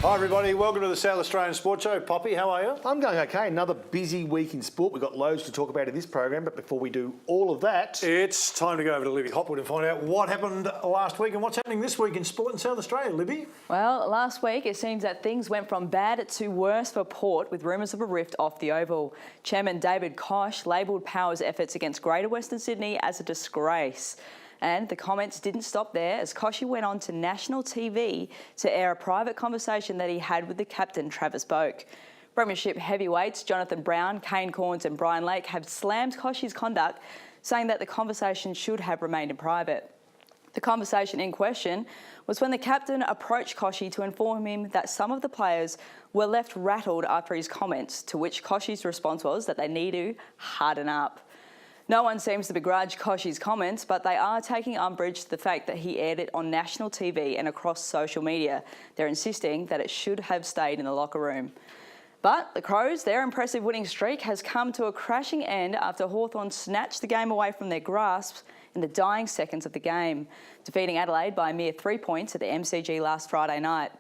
Hi everybody, welcome to the South Australian Sports Show. Poppy, how are you? I'm going okay. Another busy week in sport. We've got loads to talk about in this program, but before we do all of that... It's time to go over to Libby Hopwood and find out what happened last week and what's happening this week in sport in South Australia. Libby? Well, last week it seems that things went from bad to worse for Port with rumours of a rift off the Oval. Chairman David Koch labelled Power's efforts against Greater Western Sydney as a disgrace. And the comments didn't stop there as Kochie went on to national TV to air a private conversation that he had with the captain, Travis Boak. Premiership heavyweights Jonathan Brown, Kane Corns and Brian Lake have slammed Kochie's conduct, saying that the conversation should have remained in private. The conversation in question was when the captain approached Kochie to inform him that some of the players were left rattled after his comments, to which Kochie's response was that they need to harden up. No one seems to begrudge Kochie's comments, but they are taking umbrage to the fact that he aired it on national TV and across social media. They're insisting that it should have stayed in the locker room. But the Crows, their impressive winning streak has come to a crashing end after Hawthorn snatched the game away from their grasp in the dying seconds of the game, defeating Adelaide by a mere 3 points at the MCG last Friday night.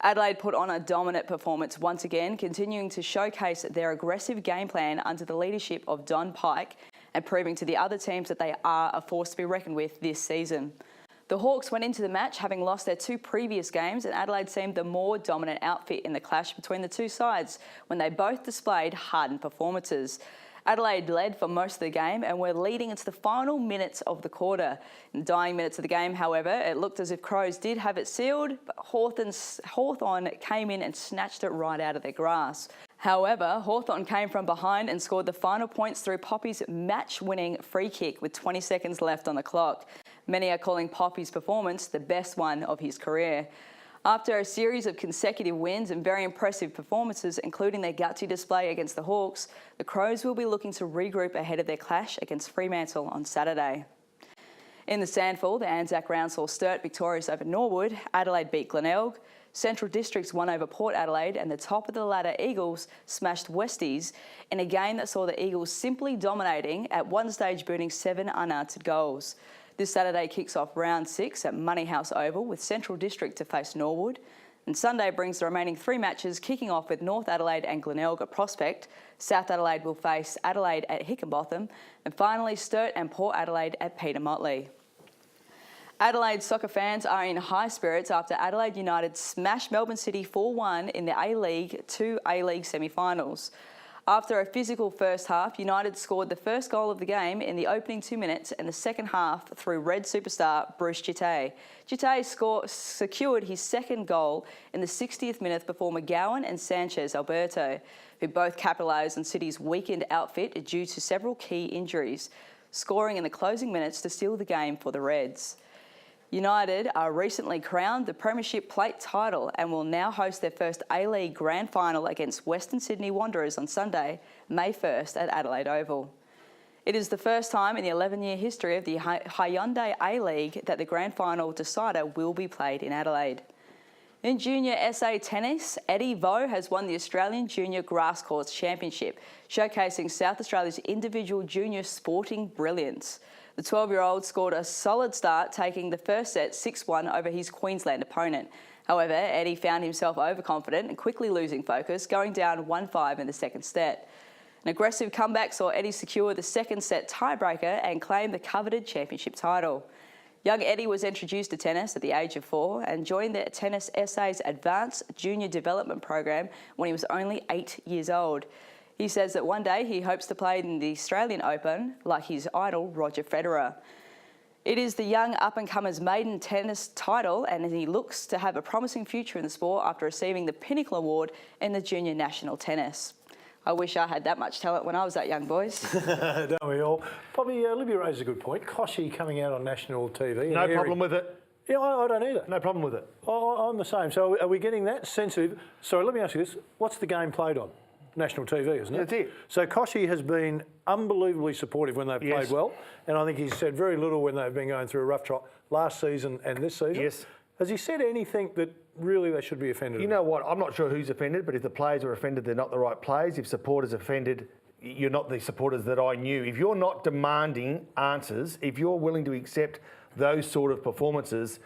Adelaide put on a dominant performance once again, continuing to showcase their aggressive game plan under the leadership of Don Pike and proving to the other teams that they are a force to be reckoned with this season. The Hawks went into the match having lost their two previous games, and Adelaide seemed the more dominant outfit in the clash between the two sides when they both displayed hardened performances. Adelaide led for most of the game and were leading into the final minutes of the quarter. In the dying minutes of the game, however, it looked as if Crows did have it sealed, but Hawthorn came in and snatched it right out of their grasp. However, Hawthorn came from behind and scored the final points through Poppy's match-winning free kick with 20 seconds left on the clock. Many are calling Poppy's performance the best one of his career. After a series of consecutive wins and very impressive performances, including their gutsy display against the Hawks, the Crows will be looking to regroup ahead of their clash against Fremantle on Saturday. In the Sandful, the Anzac round saw Sturt victorious over Norwood, Adelaide beat Glenelg, Central Districts won over Port Adelaide, and the top-of-the-ladder Eagles smashed Westies in a game that saw the Eagles simply dominating, at one stage booting 7 unanswered goals. This Saturday kicks off round 6 at Moneyhouse Oval with Central District to face Norwood. And Sunday brings the remaining 3 matches, kicking off with North Adelaide and Glenelg at Prospect. South Adelaide will face Adelaide at Hickenbotham. And finally, Sturt and Port Adelaide at Peter Motley. Adelaide soccer fans are in high spirits after Adelaide United smashed Melbourne City 4-1 in the A-League 2 A-League semi-finals. After a physical first half, United scored the first goal of the game in the opening 2 minutes and the second half through Red superstar Bruce Jitte. Jitte secured his second goal in the 60th minute before McGowan and Sanchez Alberto, who both capitalised on City's weakened outfit due to several key injuries, scoring in the closing minutes to seal the game for the Reds. United are recently crowned the Premiership Plate title and will now host their first A-League Grand Final against Western Sydney Wanderers on Sunday, May 1st at Adelaide Oval. It is the first time in the 11-year history of the Hyundai A-League that the Grand Final decider will be played in Adelaide. In Junior SA Tennis, Eddie Vo has won the Australian Junior Grass Courts Championship, showcasing South Australia's individual junior sporting brilliance. The 12-year-old scored a solid start, taking the first set 6-1 over his Queensland opponent. However, Eddie found himself overconfident and quickly losing focus, going down 1-5 in the second set. An aggressive comeback saw Eddie secure the second set tiebreaker and claim the coveted championship title. Young Eddie was introduced to tennis at the age of 4 and joined the Tennis SA's Advanced Junior Development Program when he was only 8 years old. He says that one day he hopes to play in the Australian Open like his idol Roger Federer. It is the young up-and-comer's maiden tennis title, and he looks to have a promising future in the sport after receiving the Pinnacle Award in the Junior National Tennis. I wish I had that much talent when I was that young, boys. Don't we all? Probably Libby raised a good point. Kochie coming out on national TV. No problem with it. Yeah, I don't either. No problem with it. I'm the same. So are we getting that sensitive? So let me ask you this. What's the game played on? National TV, isn't it? That's it. So Kochie has been unbelievably supportive when they've played well, and I think he's said very little when they've been going through a rough trot last season and this season. Yes. Has he said anything that really they should be offended You about? know what? I'm not sure who's offended, but if the players are offended, they're not the right players. If supporters are offended, you're not the supporters that I knew. If you're not demanding answers, if you're willing to accept those sort of performances,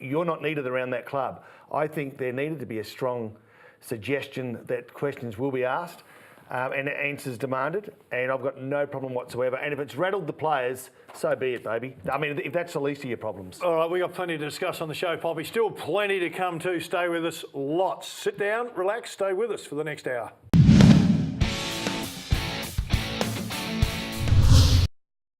you're not needed around that club. I think there needed to be a strong suggestion that questions will be asked and answers demanded, and I've got no problem whatsoever. And if it's rattled the players, so be it, baby. I mean, if that's the least of your problems. All right, we got plenty to discuss on the show, Poppy. Still plenty to come too. Stay with us. Lots. Sit down, relax, stay with us for the next hour.